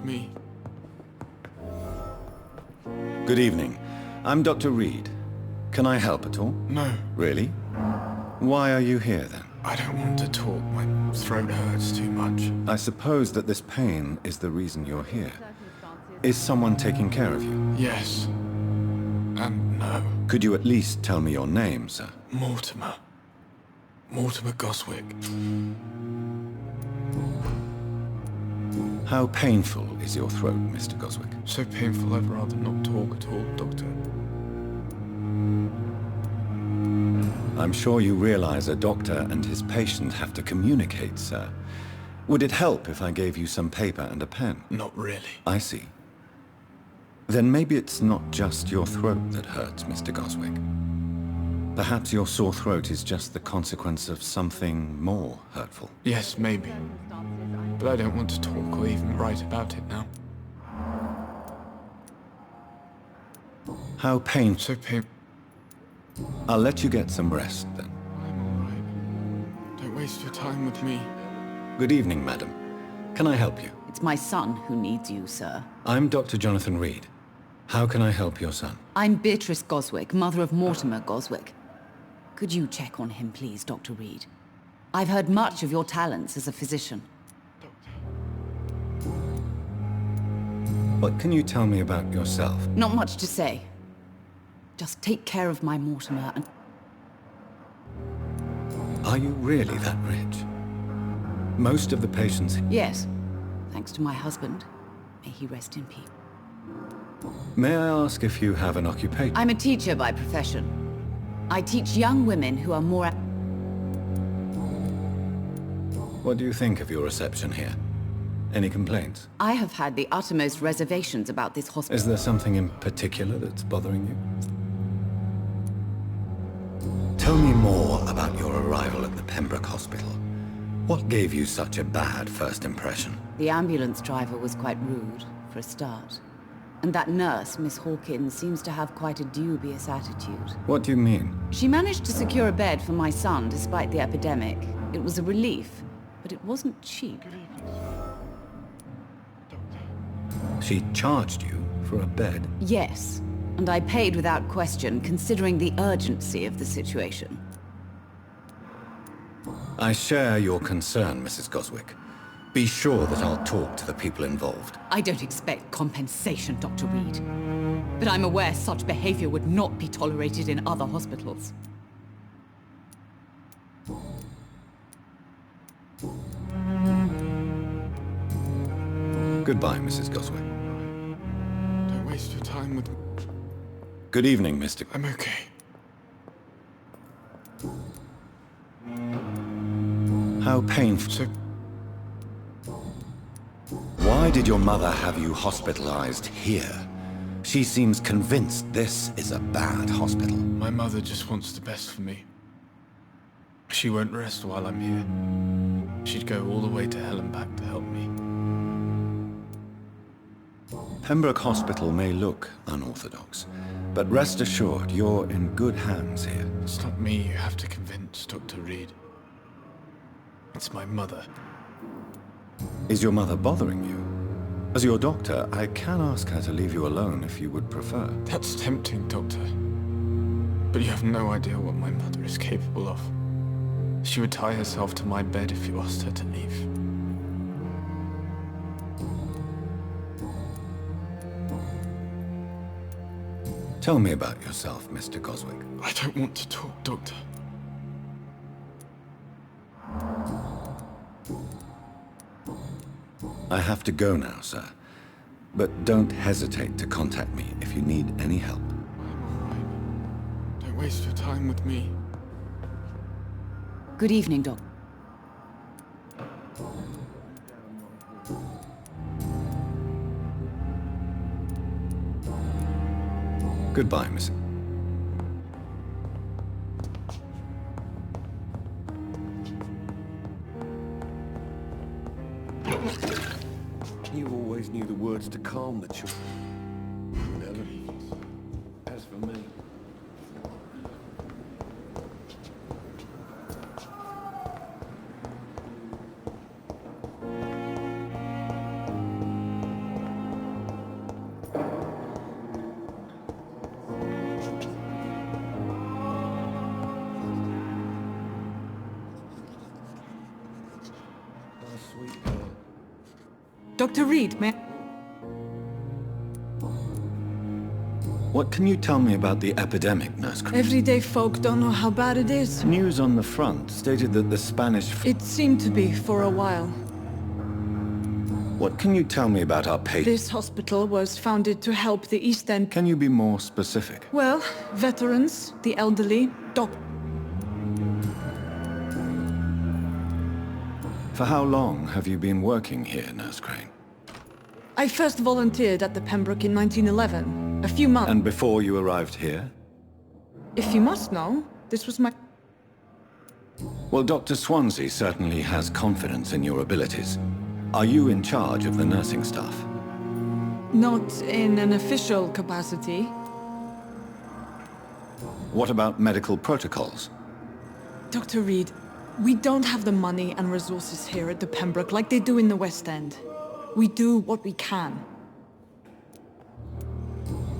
with me. Good evening. I'm Dr. Reed. Can I help at all? No. Really? Why are you here then? I don't want to talk. My throat hurts too much. I suppose that this pain is the reason you're here. Is someone taking care of you? Yes. And no. Could you at least tell me your name, sir? Mortimer. Mortimer Goswick. How painful is your throat, Mr. Goswick? So painful I'd rather not talk at all, Doctor. I'm sure you realize a doctor and his patient have to communicate, sir. Would it help if I gave you some paper and a pen? Not really. I see. Then maybe it's not just your throat that hurts, Mr. Goswick. Perhaps your sore throat is just the consequence of something more hurtful. Yes, maybe. But I don't want to talk or even write about it now. How painful. So painful. I'll let you get some rest, then. I'm all right. Don't waste your time with me. Good evening, madam. Can I help you? It's my son who needs you, sir. I'm Dr. Jonathan Reed. How can I help your son? I'm Beatrice Goswick, mother of Mortimer Goswick. Could you check on him, please, Dr. Reed? I've heard much of your talents as a physician. What can you tell me about yourself? Not much to say. Just take care of my Mortimer and... Are you really that rich? Most of the patients... Yes, thanks to my husband. May he rest in peace. May I ask if you have an occupation? I'm a teacher by profession. I teach young women who are more... What do you think of your reception here? Any complaints? I have had the uttermost reservations about this hospital. Is there something in particular that's bothering you? Tell me more about your arrival at the Pembroke Hospital. What gave you such a bad first impression? The ambulance driver was quite rude, for a start. And that nurse, Miss Hawkins, seems to have quite a dubious attitude. What do you mean? She managed to secure a bed for my son despite the epidemic. It was a relief, but it wasn't cheap. She charged you for a bed? Yes, and I paid without question, considering the urgency of the situation. I share your concern, Mrs. Goswick. Be sure that I'll talk to the people involved. I don't expect compensation, Dr. Reed. But I'm aware such behavior would not be tolerated in other hospitals. Goodbye, Mrs. Goswick. Don't waste your time with... Good evening, Mr. I'm okay. How painful. So... Why did your mother have you hospitalized here? She seems convinced this is a bad hospital. My mother just wants the best for me. She won't rest while I'm here. She'd go all the way to hell and back to help me. Pembroke Hospital may look unorthodox, but rest assured you're in good hands here. It's not me you have to convince, Dr. Reed. It's my mother. Is your mother bothering you? As your doctor, I can ask her to leave you alone if you would prefer. That's tempting, Doctor. But you have no idea what my mother is capable of. She would tie herself to my bed if you asked her to leave. Tell me about yourself, Mr. Goswick. I don't want to talk, Doctor. I have to go now, sir. But don't hesitate to contact me if you need any help. I'm all right. Don't waste your time with me. Good evening, Doc. Goodbye, Miss. You always knew the words to calm the children. Never. As for me... Dr. Reed, What can you tell me about the epidemic, Nurse Crane? everyday folk don't know how bad it is. News on the front stated that the Spanish... It seemed to be for a while. What can you tell me about our patients? This hospital was founded to help the East End. Can you be more specific? Well, veterans, the elderly, For how long have you been working here, Nurse Crane? I first volunteered at the Pembroke in 1911. A few months. And before you arrived here? If you must know, this was my... Well, Dr. Swansea certainly has confidence in your abilities. Are you in charge of the nursing staff? Not in an official capacity. What about medical protocols? Dr. Reed, we don't have the money and resources here at the Pembroke like they do in the West End. We do what we can.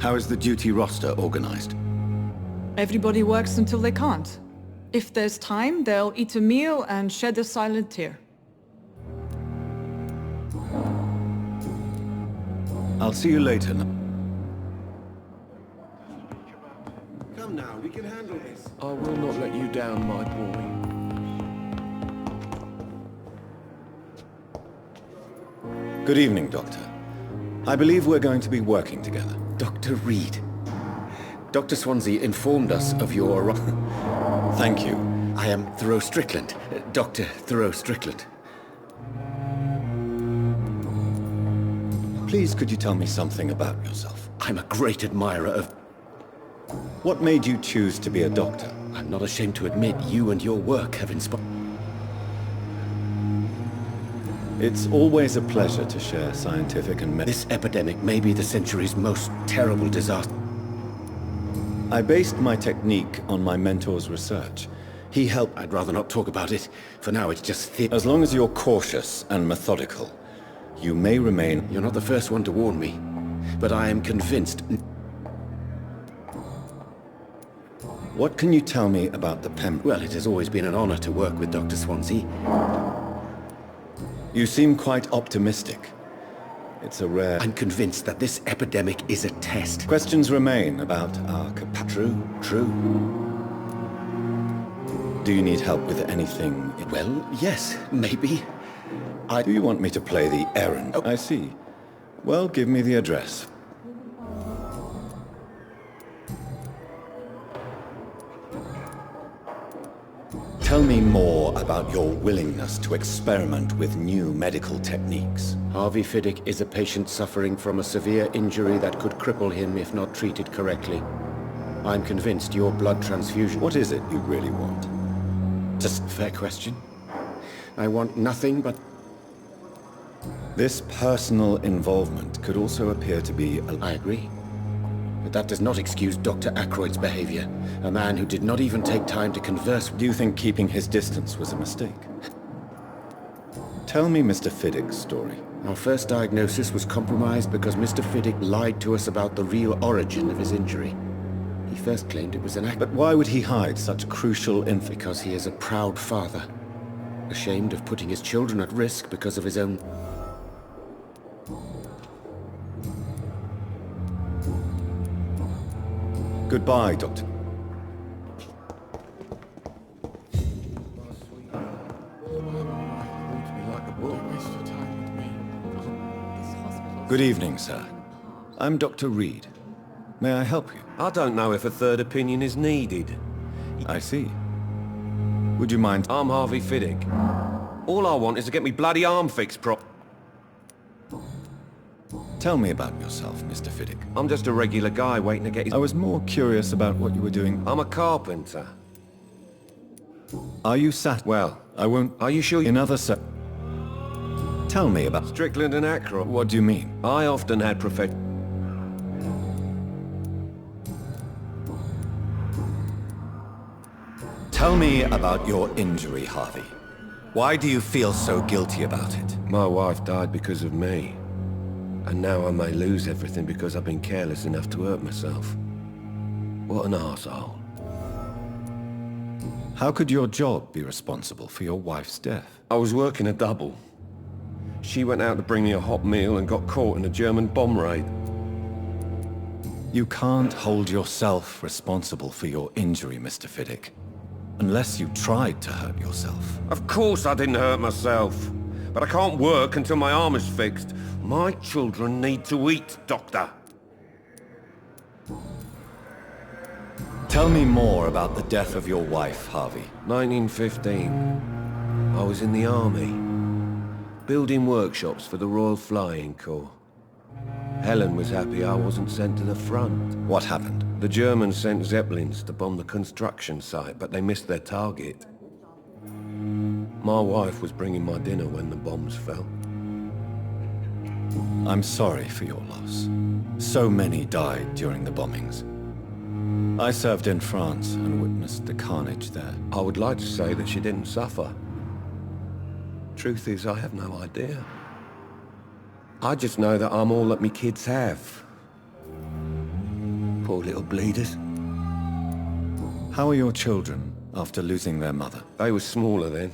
How is the duty roster organized? Everybody works until they can't. If there's time, they'll eat a meal and shed a silent tear. I'll see you later. Come now, we can handle this. I will not let you down, my boy. Good evening, Doctor. I believe we're going to be working together. Dr. Reed. Dr. Swansea informed us of your... Thank you. I am Thoreau Strickland. Dr. Thoreau Strickland. Please, could you tell me something about yourself? I'm a great admirer of... What made you choose to be a doctor? I'm not ashamed to admit you and your work have inspired... It's always a pleasure to share scientific and medical... This epidemic may be the century's most terrible disaster. I based my technique on my mentor's research. He helped... I'd rather not talk about it. For now, it's just As long as you're cautious and methodical, you may remain... You're not the first one to warn me, but I am convinced... What can you tell me about the Pembroke? Well, it has always been an honor to work with Dr. Swansea. You seem quite optimistic. It's a rare... I'm convinced that this epidemic is a test. Questions remain about our capacity. True. Do you need help with anything? Well, yes, maybe. Do you want me to play the errand? Oh. I see. Well, give me the address. Tell me more about your willingness to experiment with new medical techniques. Harvey Fiddick is a patient suffering from a severe injury that could cripple him if not treated correctly. I'm convinced your blood transfusion... What is it you really want? Just a fair question. I want nothing but... This personal involvement could also appear to be... I agree. But that does not excuse Dr. Ackroyd's behavior. A man who did not even take time to converse... Do you think keeping his distance was a mistake? Tell me Mr. Fiddick's story. Our first diagnosis was compromised because Mr. Fiddick lied to us about the real origin of his injury. He first claimed it was an accident. But why would he hide such crucial information? Because he is a proud father. Ashamed of putting his children at risk because of his own... Goodbye, Doctor. Good evening, sir. I'm Dr. Reed. May I help you? I don't know if a third opinion is needed. I see. Would you mind... I'm Harvey Fiddick. All I want is to get me bloody arm fixed Tell me about yourself, Mr. Fiddick. I'm just a regular guy waiting to get his... I was more curious about what you were doing. I'm a carpenter. Are you sat... Well, I won't... Are you sure you... In other se... Tell me about... Strickland and Ackroyd. What do you mean? I often had Tell me about your injury, Harvey. Why do you feel so guilty about it? My wife died because of me. And now I may lose everything because I've been careless enough to hurt myself. What an arsehole. How could your job be responsible for your wife's death? I was working a double. She went out to bring me a hot meal and got caught in a German bomb raid. You can't hold yourself responsible for your injury, Mr. Fiddick. Unless you tried to hurt yourself. Of course I didn't hurt myself. But I can't work until my arm is fixed. My children need to eat, Doctor. Tell me more about the death of your wife, Harvey. 1915. I was in the army. Building workshops for the Royal Flying Corps. Helen was happy I wasn't sent to the front. What happened? The Germans sent Zeppelins to bomb the construction site, but they missed their target. My wife was bringing my dinner when the bombs fell. I'm sorry for your loss. So many died during the bombings. I served in France and witnessed the carnage there. I would like to say that she didn't suffer. Truth is, I have no idea. I just know that I'm all that me kids have. Poor little bleeders. How are your children after losing their mother? They were smaller then.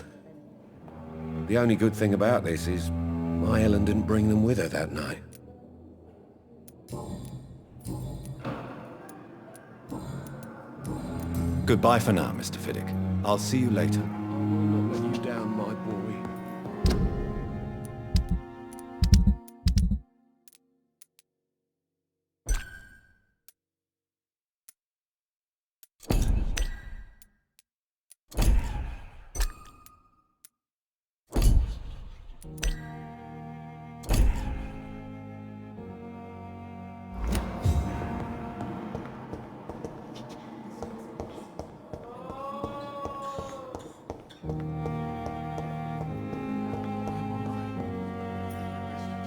The only good thing about this is my Helen didn't bring them with her that night. Goodbye for now, Mr. Fiddick. I'll see you later. I will not let you down, my boy.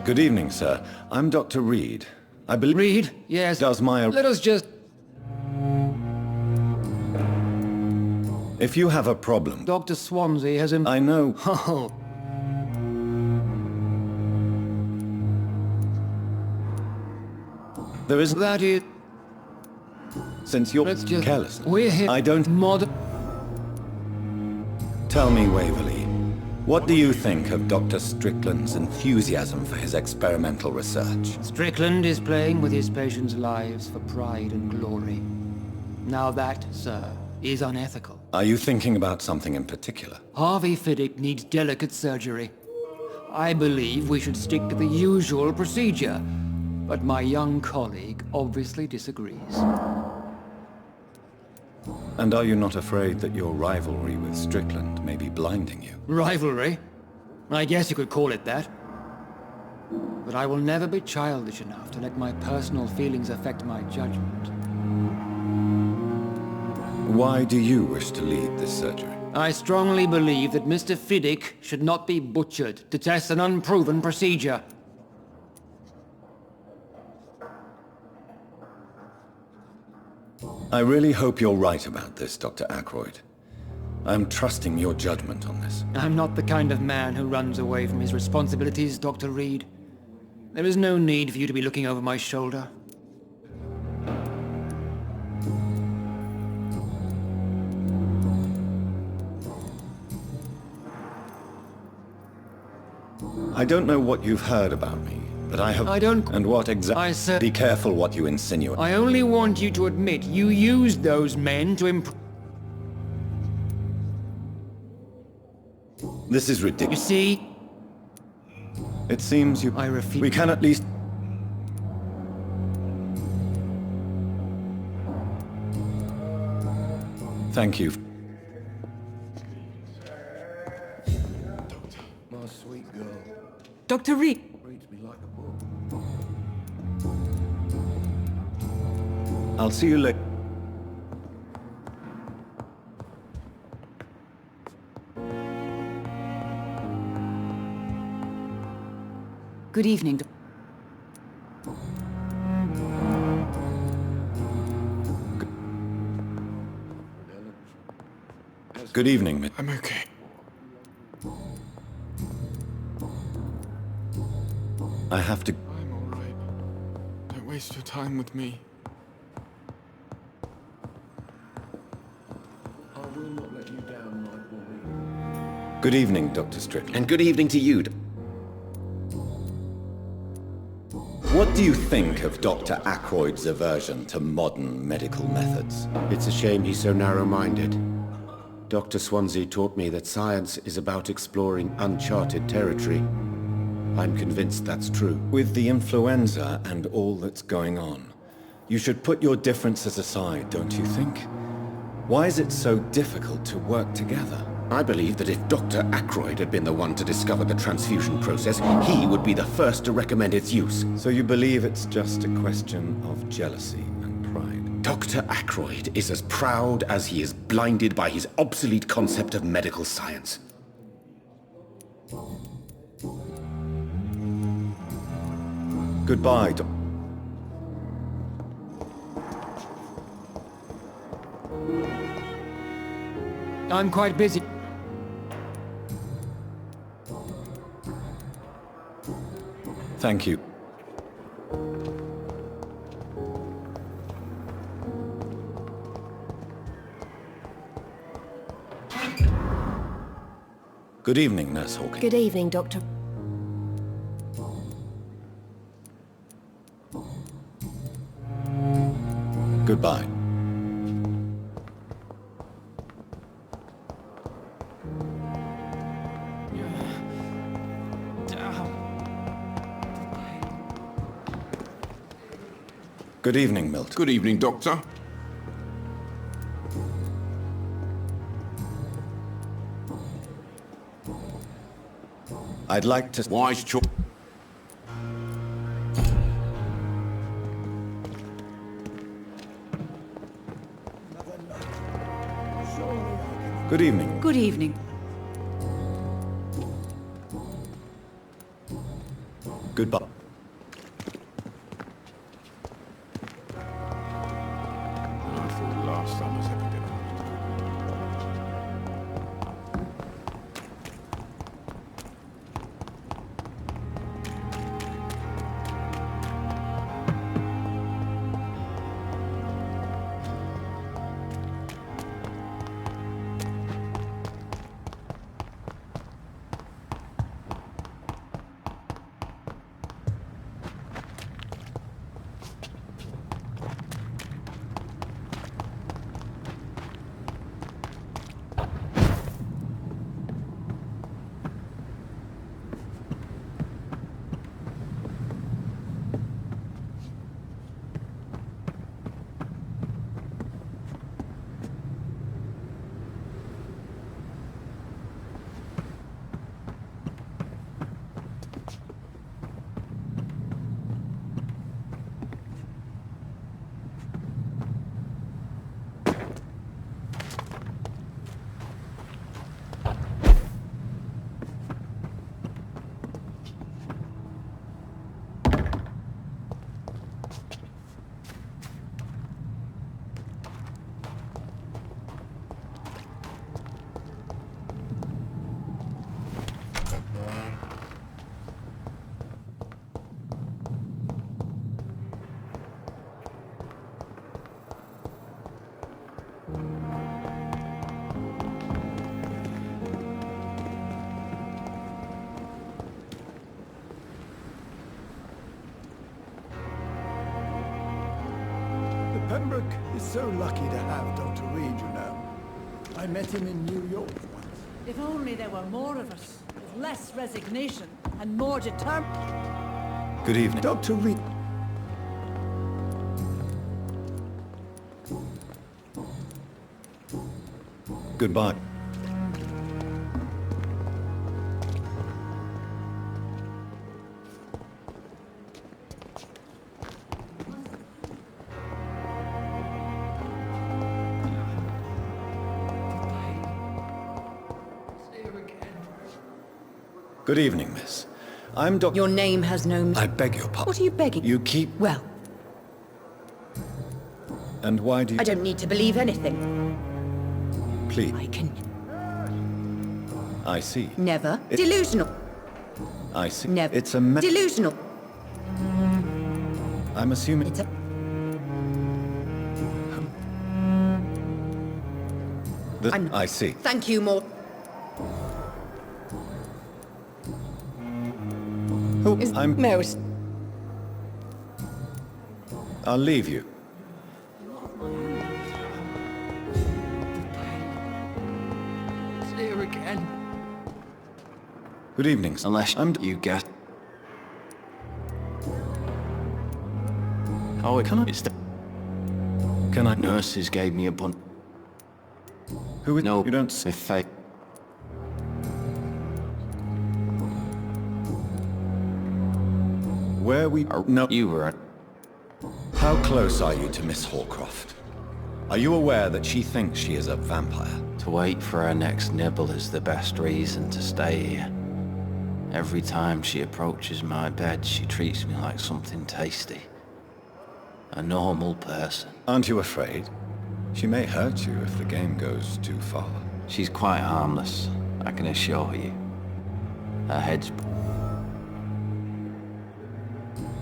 Good evening, sir. I'm Dr. Reed. I believe... Reed? Yes. Does my... Let us just... If you have a problem... Dr. Swansea has I know... Oh. There is... That is... Since you're Let's just... careless... We're here... I don't... Tell me, Waverley, what do you think of Dr. Strickland's enthusiasm for his experimental research? Strickland is playing with his patients' lives for pride and glory. Now that, sir, is unethical. Are you thinking about something in particular? Harvey Fiddick needs delicate surgery. I believe we should stick to the usual procedure, but my young colleague obviously disagrees. And are you not afraid that your rivalry with Strickland may be blinding you? Rivalry? I guess you could call it that. But I will never be childish enough to let my personal feelings affect my judgment. Why do you wish to lead this surgery? I strongly believe that Mr. Fiddick should not be butchered to test an unproven procedure. I really hope you're right about this, Dr. Ackroyd. I'm trusting your judgment on this. I'm not the kind of man who runs away from his responsibilities, Dr. Reed. There is no need for you to be looking over my shoulder. I don't know what you've heard about me, but I have... I don't... And what exactly... I said... Be careful what you insinuate. I only want you to admit you used those men to This is You ridiculous. see? It seems you... I refuse... We can at least... Thank you. My sweet girl Dr. Reed, reads me like a book. I'll see you later. Good evening. Good evening, Miss. I'm okay. I have to... I'm all right. Don't waste your time with me. I will not let you down, my boy. Good evening, Dr. Strickland. And good evening to you. What do you think of Dr. Ackroyd's aversion to modern medical methods? It's a shame he's so narrow-minded. Dr. Swansea taught me that science is about exploring uncharted territory. I'm convinced that's true. With the influenza and all that's going on, you should put your differences aside, don't you think? Why is it so difficult to work together? I believe that if Dr. Ackroyd had been the one to discover the transfusion process, he would be the first to recommend its use. So you believe it's just a question of jealousy and pride? Dr. Ackroyd is as proud as he is blinded by his obsolete concept of medical science. Goodbye, I'm quite busy. Thank you. Good evening, Nurse Hawkins. Good evening, Doctor. Goodbye. Good evening, Milton. Good evening, Doctor. I'd like to... Wise choice. Good evening. Good evening. Goodbye. I thought the last time was ever dinner. Pembroke is so lucky to have Dr. Reed, you know. I met him in New York once. If only there were more of us, with less resignation and more determined. Good evening. Dr. Reed. Goodbye. Good evening, miss. I'm Dr. Your name has no... I beg your pardon. What are you begging? You keep... Well, And why do you... I don't need to believe anything. Please. I can... I see. Never. Delusional. I see. Never. It's a... Delusional. I'm assuming... It's a... I see. Thank you, more... Oh, I'm... Most... I'll leave you. It's here again. Good evening, sir. Unless you get... Oh, it can't. It's the... Can I... Nurses gave me a bun... Who is... No, you don't... if they... Where we... No. You were... How close are you to Miss Hallcroft? Are you aware that she thinks she is a vampire? To wait for her next nibble is the best reason to stay here. Every time she approaches my bed, she treats me like something tasty. A normal person. Aren't you afraid? She may hurt you if the game goes too far. She's quite harmless, I can assure you. Her head's...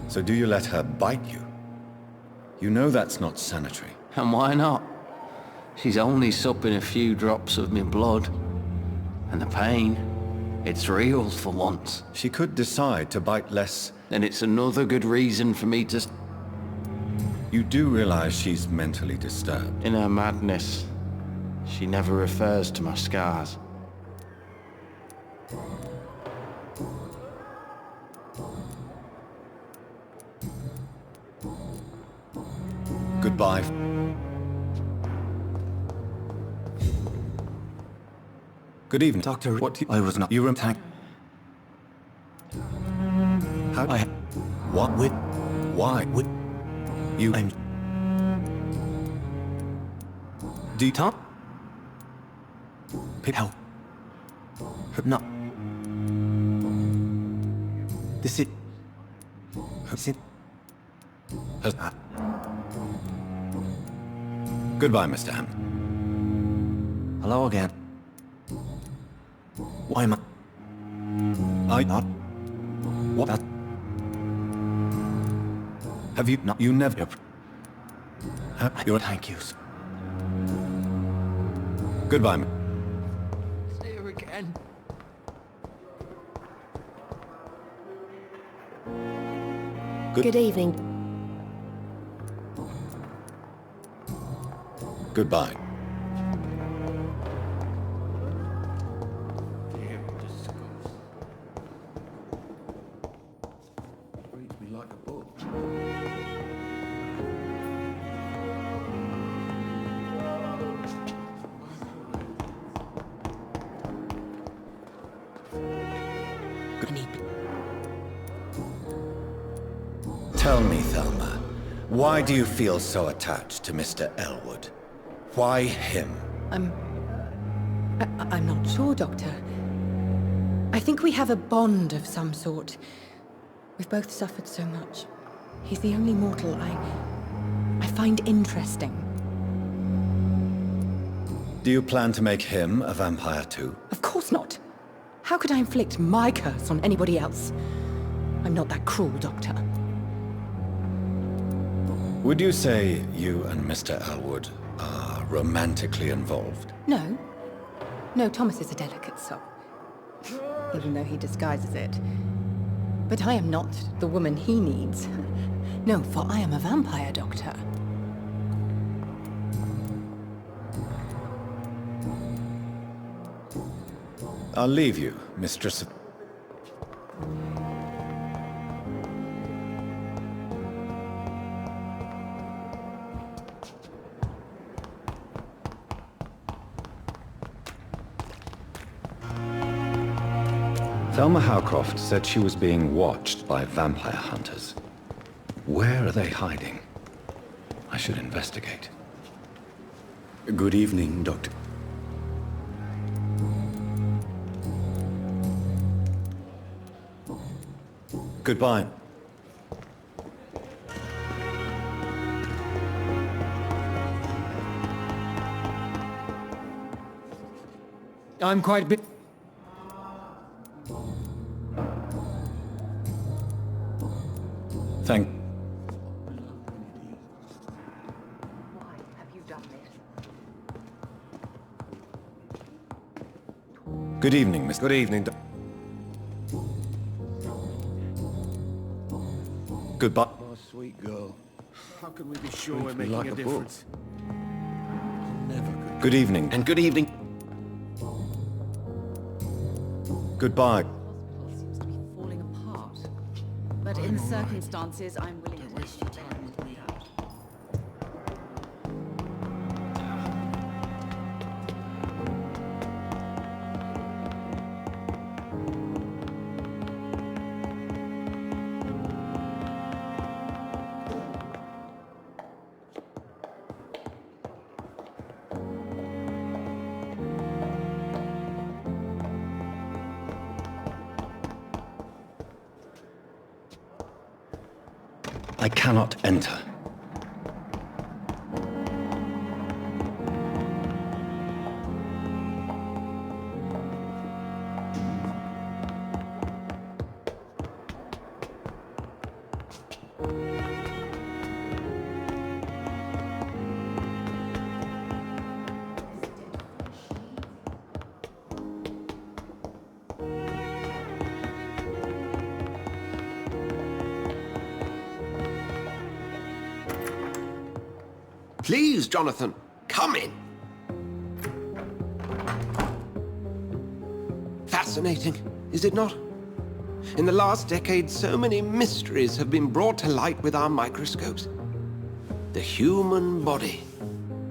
So do you let her bite you? You know that's not sanitary. And why not? She's only supping a few drops of my blood. And the pain, it's real for once. She could decide to bite less. Then it's another good reason for me to... You do realize she's mentally disturbed. In her madness, she never refers to my scars. Goodbye. Good evening. Doctor, I was not... You attacked... How... What? With... Why? With... You... I'm... Tom? Help. No. This is... Goodbye, Mr. Hampton. Hello again. Why am I not? What? Have you not? You never. Thank you. Goodbye. It's here again. Good evening. Goodbye. Reads me like a book. Tell me, Thelma, why do you feel so attached to Mr. Elwood? Why him? I'm not sure, Doctor. I think we have a bond of some sort. We've both suffered so much. He's the only mortal I find interesting. Do you plan to make him a vampire too? Of course not. How could I inflict my curse on anybody else? I'm not that cruel, Doctor. Would you say you and Mr. Elwood are romantically involved? No. No, Thomas is a delicate soul. Even though he disguises it. But I am not the woman he needs. No, for I am a vampire, Doctor. I'll leave you, Mistress of... Thelma Howcroft said she was being watched by vampire hunters. Where are they hiding? I should investigate. Good evening, Doctor. Goodbye. I'm quite bit... Thank... Why have you done this? Good evening, Miss... Good evening, Goodbye. my sweet girl. How can we be sure we're Reads me making like a a book. difference? Never could. Good evening. And good evening. Goodbye. Hospital seems to be falling apart. But in the circumstances, I'm willing to waste your time. I cannot enter. Please, Jonathan, come in. Fascinating, is it not? In the last decade, so many mysteries have been brought to light with our microscopes. The human body,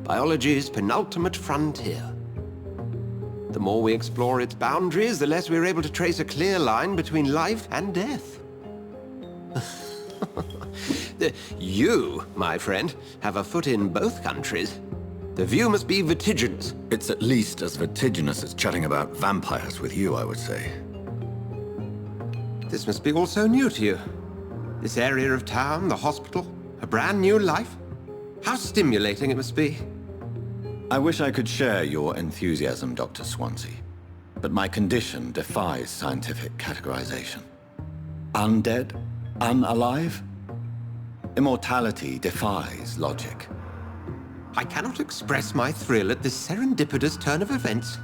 biology's penultimate frontier. The more we explore its boundaries, the less we're able to trace a clear line between life and death. You, my friend, have a foot in both countries. The view must be vertiginous. It's at least as vertiginous as chatting about vampires with you, I would say. This must be all so new to you. This area of town, the hospital, a brand new life. How stimulating it must be. I wish I could share your enthusiasm, Dr. Swansea, but my condition defies scientific categorization. Undead? Unalive? Immortality defies logic. I cannot express my thrill at this serendipitous turn of events.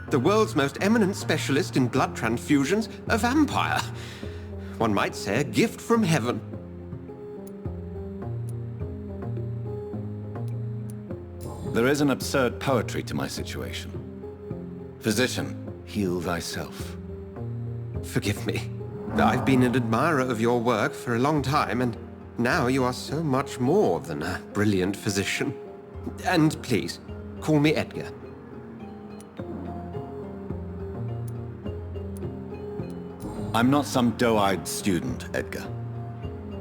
The world's most eminent specialist in blood transfusions, a vampire. One might say a gift from heaven. There is an absurd poetry to my situation. Physician, heal thyself. Forgive me. I've been an admirer of your work for a long time, and now you are so much more than a brilliant physician. And please, call me Edgar. I'm not some doe-eyed student, Edgar.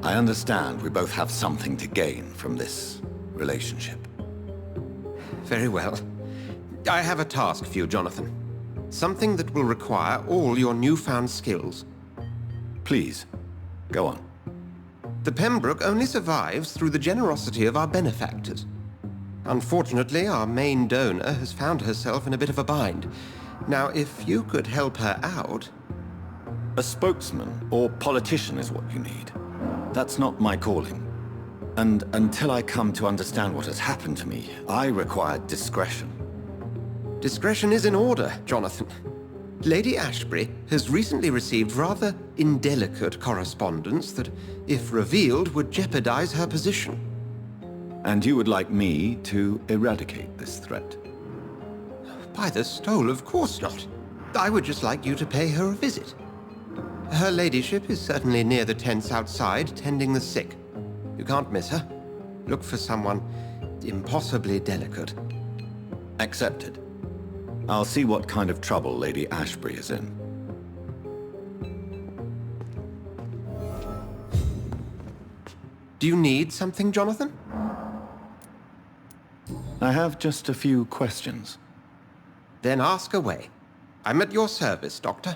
I understand we both have something to gain from this relationship. Very well. I have a task for you, Jonathan. Something that will require all your newfound skills. Please, go on. The Pembroke only survives through the generosity of our benefactors. Unfortunately, our main donor has found herself in a bit of a bind. Now, if you could help her out... A spokesman or politician is what you need. That's not my calling. And until I come to understand what has happened to me, I require discretion. Discretion is in order, Jonathan. Lady Ashbury has recently received rather indelicate correspondence that, if revealed, would jeopardize her position. And you would like me to eradicate this threat? By the stole, of course not. I would just like you to pay her a visit. Her ladyship is certainly near the tents outside, tending the sick. You can't miss her. Look for someone impossibly delicate. Accepted. I'll see what kind of trouble Lady Ashbury is in. Do you need something, Jonathan? I have just a few questions. Then ask away. I'm at your service, Doctor.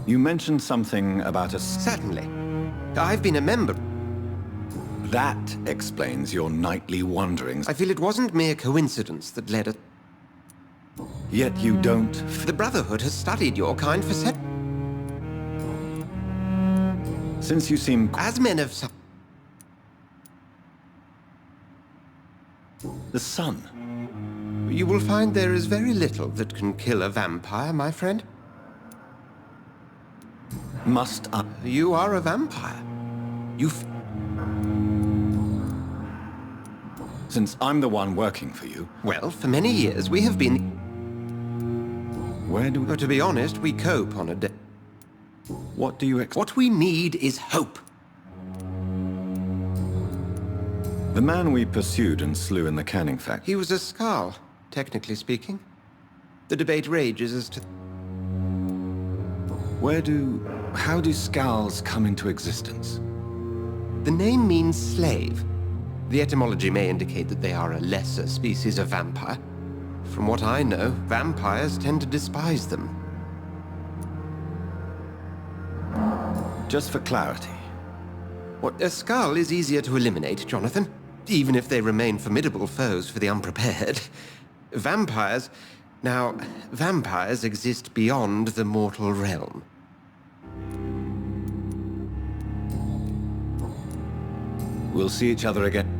You mentioned something about a... Certainly. I've been a member. That explains your nightly wanderings. I feel it wasn't mere coincidence that led us... Yet you don't... The Brotherhood has studied your kind for Since you seem... As men of some... The sun. You will find there is very little that can kill a vampire, my friend. Must I... You are a vampire. instance, I'm the one working for you. Well, for many years we have been... Where do we... Well, to be honest, we cope on a day. What do you What we need is hope. The man we pursued and slew in the canning factory. He was a Skald, technically speaking. The debate rages as to... How do Skalds come into existence? The name means slave. The etymology may indicate that they are a lesser species of vampire. From what I know, vampires tend to despise them. Just for clarity. What a Skald is easier to eliminate, Jonathan, even if they remain formidable foes for the unprepared. Vampires... Now, vampires exist beyond the mortal realm. We'll see each other again.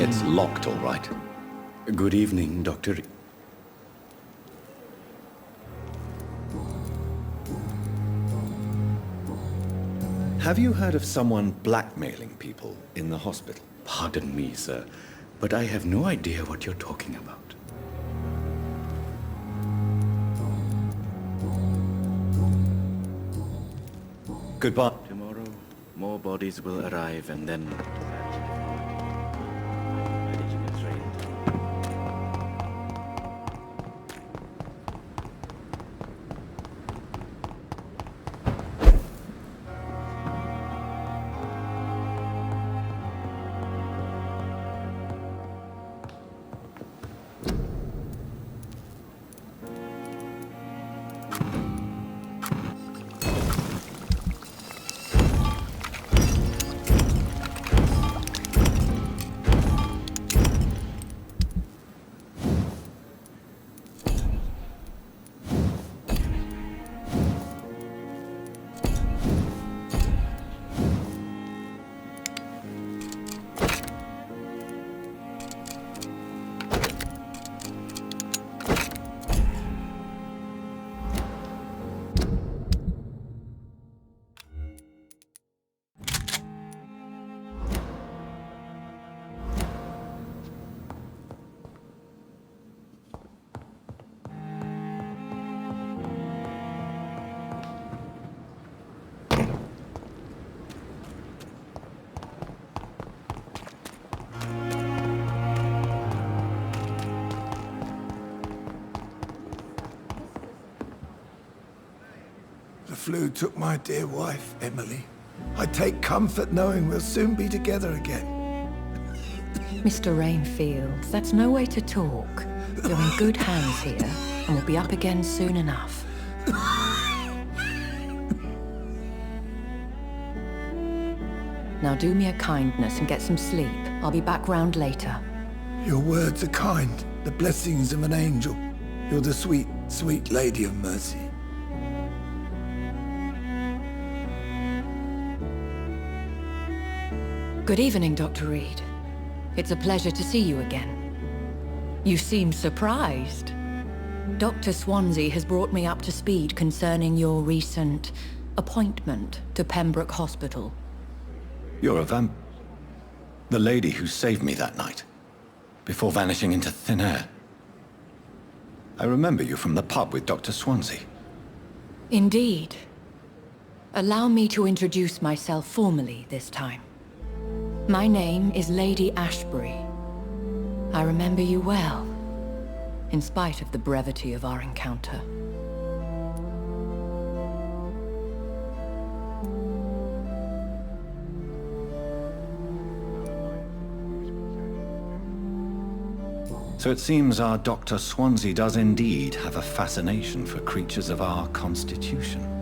It's locked, all right. Good evening, Dr. Have you heard of someone blackmailing people in the hospital? Pardon me, sir, but I have no idea what you're talking about. Goodbye. Tomorrow, more bodies will arrive and then... The flu took my dear wife, Emily. I take comfort knowing we'll soon be together again. Mr. Rainfield, that's no way to talk. You're in good hands here, and we'll be up again soon enough. Now do me a kindness and get some sleep. I'll be back round later. Your words are kind, the blessings of an angel. You're the sweet, sweet Lady of Mercy. Good evening, Dr. Reed. It's a pleasure to see you again. You seem surprised. Dr. Swansea has brought me up to speed concerning your recent appointment to Pembroke Hospital. You're a the lady who saved me that night, before vanishing into thin air. I remember you from the pub with Dr. Swansea. Indeed. Allow me to introduce myself formally this time. My name is Lady Ashbury. I remember you well, in spite of the brevity of our encounter. So it seems our Dr. Swansea does indeed have a fascination for creatures of our constitution.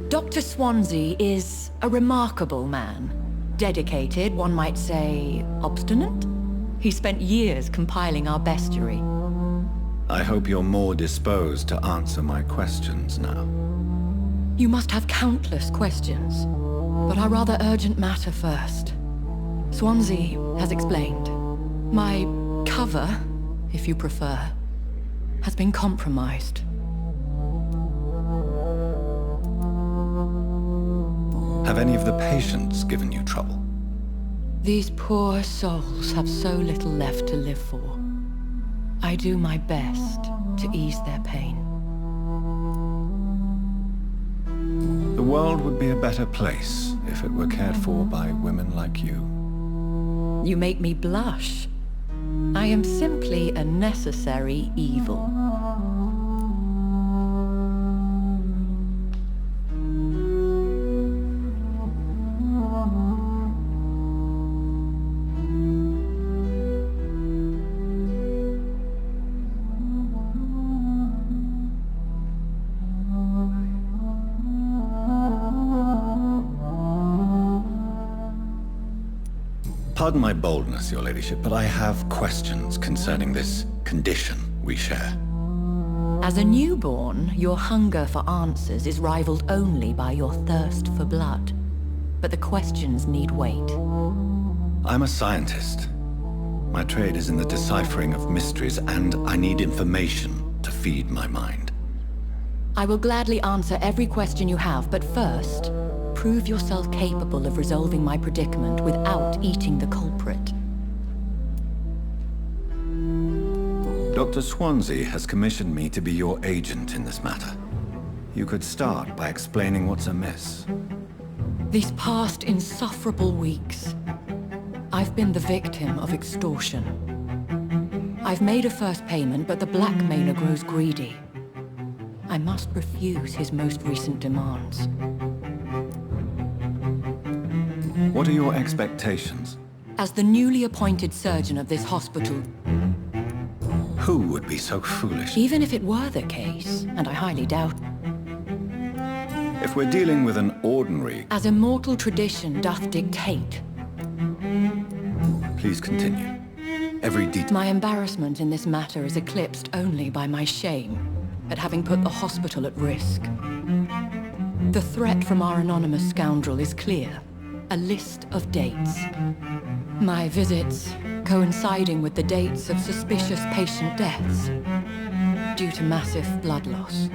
Dr. Swansea is a remarkable man. Dedicated, one might say, obstinate? He spent years compiling our bestiary. I hope you're more disposed to answer my questions now. You must have countless questions, but our rather urgent matter first. Swansea has explained. My cover, if you prefer, has been compromised. Have any of the patients given you trouble? These poor souls have so little left to live for. I do my best to ease their pain. The world would be a better place if it were cared for by women like you. You make me blush. I am simply a necessary evil. Pardon my boldness, Your Ladyship, but I have questions concerning this condition we share. As a newborn, your hunger for answers is rivaled only by your thirst for blood. But the questions need wait. I'm a scientist. My trade is in the deciphering of mysteries, and I need information to feed my mind. I will gladly answer every question you have, but first, prove yourself capable of resolving my predicament without eating the culprit. Dr. Swansea has commissioned me to be your agent in this matter. You could start by explaining what's amiss. These past insufferable weeks, I've been the victim of extortion. I've made a first payment, but the blackmailer grows greedy. I must refuse his most recent demands. What are your expectations? As the newly appointed surgeon of this hospital... Who would be so foolish? Even if it were the case, and I highly doubt... If we're dealing with an ordinary... As immortal tradition doth dictate... Please continue. Every detail... My embarrassment in this matter is eclipsed only by my shame at having put the hospital at risk. The threat from our anonymous scoundrel is clear. A list of dates. My visits coinciding with the dates of suspicious patient deaths due to massive blood loss.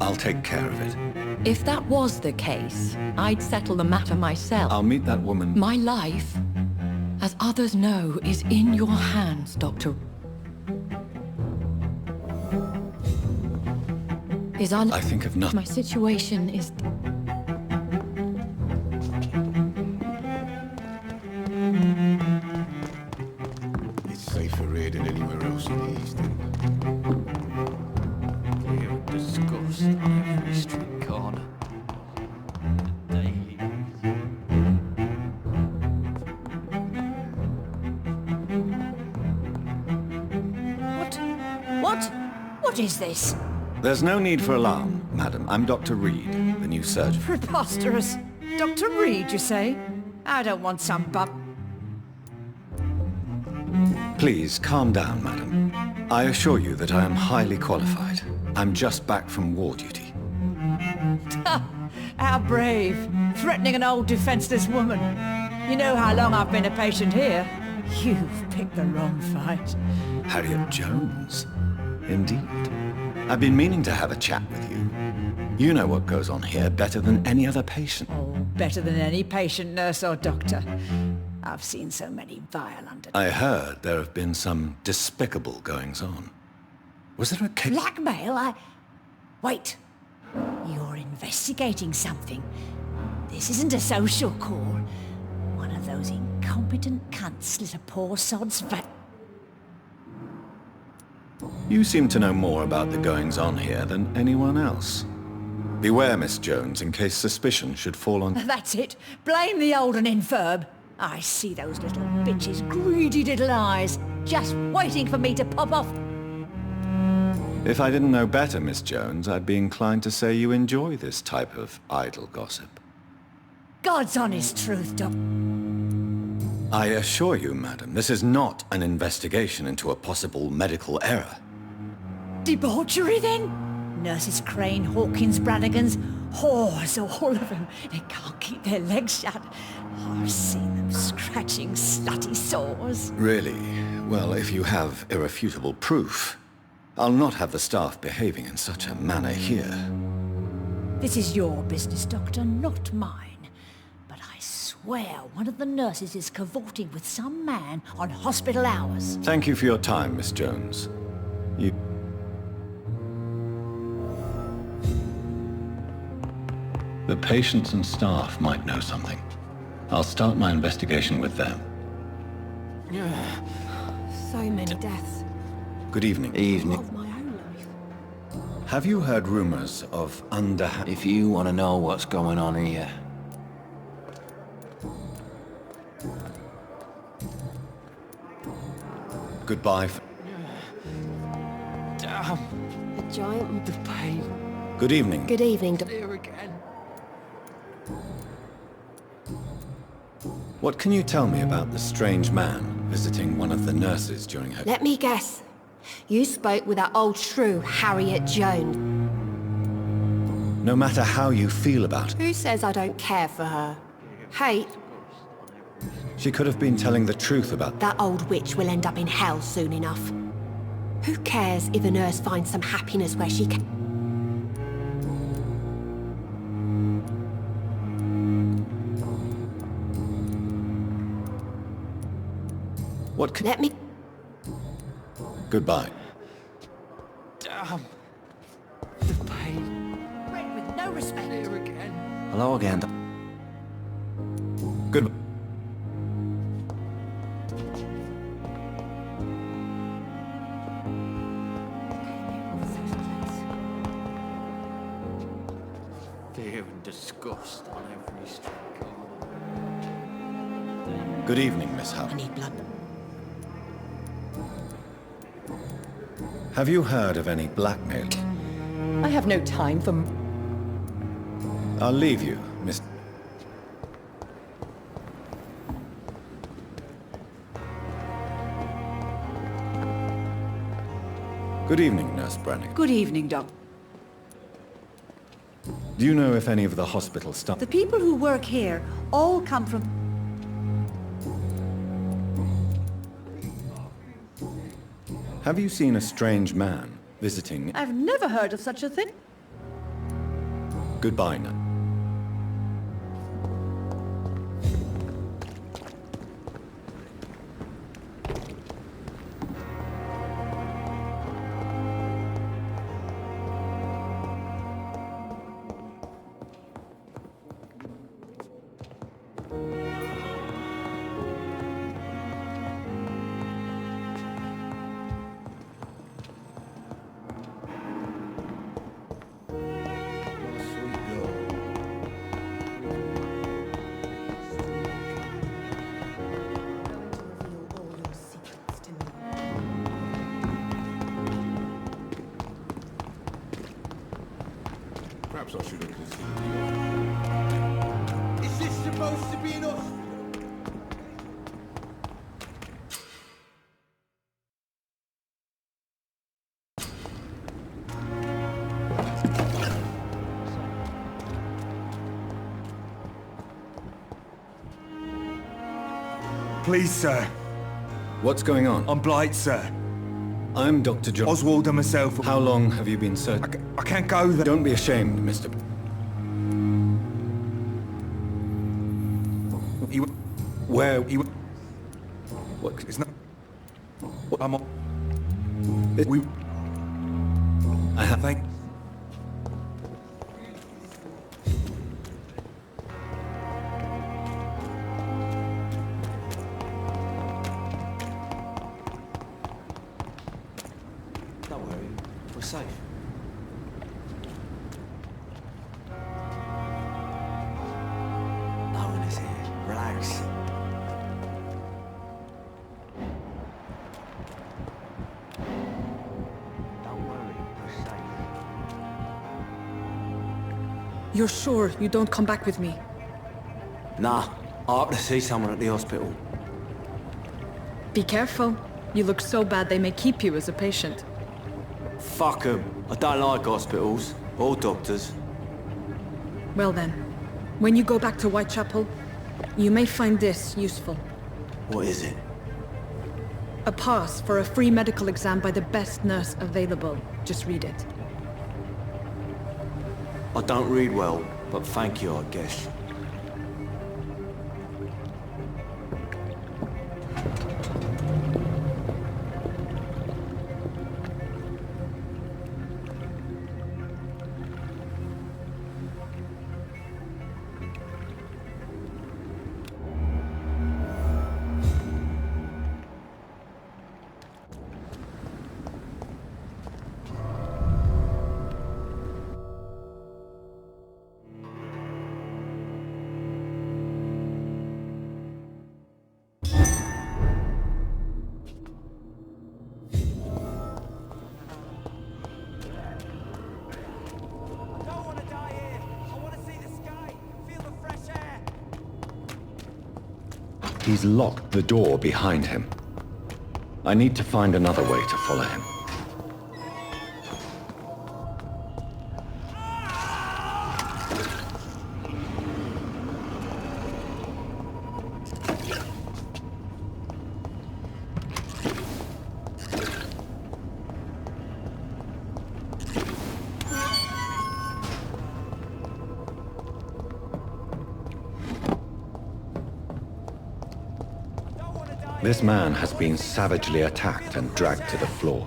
I'll take care of it. If that was the case, I'd settle the matter myself. I'll meet that woman. My life, as others know, is in your hands, Doctor. I think of nothing. My situation is... It's safer here than anywhere else in the East End. You disgust on every street corner. Daily. What is this? There's no need for alarm, madam. I'm Dr. Reed, the new surgeon. Preposterous. Dr. Reed, you say? I don't want some Please, calm down, madam. I assure you that I am highly qualified. I'm just back from war duty. How brave. Threatening an old defenseless woman. You know how long I've been a patient here. You've picked the wrong fight. Harriet Jones. Indeed. I've been meaning to have a chat with you. You know what goes on here better than any other patient. Oh, better than any patient, nurse or doctor. I've seen so many vile I heard there have been some despicable goings-on. Was there a case... Blackmail? Wait. You're investigating something. This isn't a social call. One of those incompetent cunts slit a poor sod's You seem to know more about the goings-on here than anyone else. Beware, Miss Jones, in case suspicion should fall on... That's it. Blame the old and infirm. I see those little bitches' greedy little eyes, just waiting for me to pop off. If I didn't know better, Miss Jones, I'd be inclined to say you enjoy this type of idle gossip. God's honest truth, Doc. I assure you, madam, this is not an investigation into a possible medical error. Debauchery, then? Nurses Crane, Hawkins, Brannigans, whores, all of them. They can't keep their legs shut. I've seen them scratching slutty sores. Really? Well, if you have irrefutable proof, I'll not have the staff behaving in such a manner here. This is your business, Doctor, not mine. But I swear one of the nurses is cavorting with some man on hospital hours. Thank you for your time, Miss Jones. The patients and staff might know something. I'll start my investigation with them. So many deaths. Good evening. Evening. Of my own life. Have you heard rumors of If you want to know what's going on here... Goodbye. Damn. A giant. The pain. Good evening. Good evening, Here again. What can you tell me about the strange man visiting one of the nurses during her... Let me guess. You spoke with that old shrew, Harriet Jones. No matter how you feel about it, Who says I don't care for her? Hey, she could have been telling the truth about... that old witch will end up in hell soon enough. Who cares if a nurse finds some happiness where she can... What can... Let me... Goodbye. Damn. The pain. Read with no respect. Here again. Hello again. Goodbye. Fear and disgust on every street corner. Good evening, Miss I Howard. need blood. Have you heard of any blackmail? I have no time for... I'll leave you, Miss... Good evening, Nurse Brannigan. Good evening, Doc. Do you know if any of the hospital staff... The people who work here all come from... Have you seen a strange man visiting... I've never heard of such a thing. Goodbye now. Perhaps I should have considered you. Is this supposed to be an hospital? Please, sir. What's going on? I'm Blight, sir. I'm Dr. John... Oswald and myself... How long have you been searching? I can't go there. Don't be ashamed, Mr... Where... What? It's not... What? I'm on... We... I have... Thank... safe. No one is here. Relax. Don't worry, we're safe. You're sure you don't come back with me? Nah, I have to see someone at the hospital. Be careful. You look so bad they may keep you as a patient. Fuck 'em. I don't like hospitals. Or doctors. Well then, when you go back to Whitechapel, you may find this useful. What is it? A pass for a free medical exam by the best nurse available. Just read it. I don't read well, but thank you, I guess. He's locked the door behind him. I need to find another way to follow him. This man has been savagely attacked and dragged to the floor.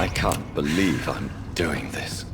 I can't believe I'm doing this.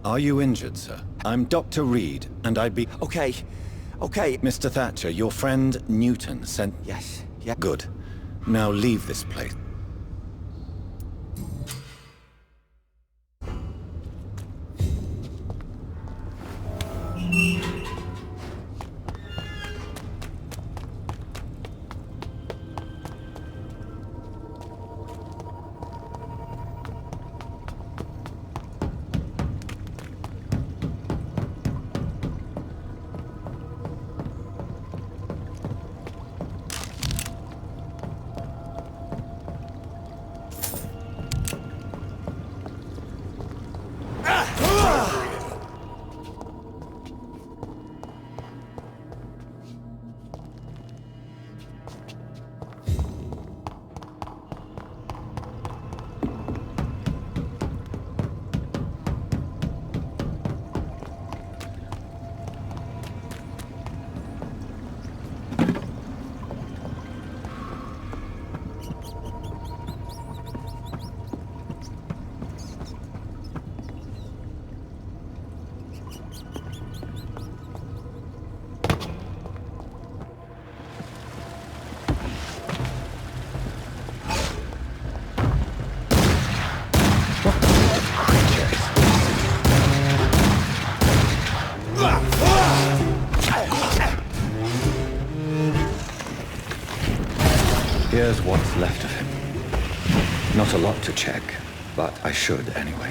Are you injured, sir? I'm Dr. Reed, and I'd be... Okay. Mr. Thatcher, your friend Newton sent... Yes, yeah. Good. Now leave this place. Not a lot to check, but I should anyway.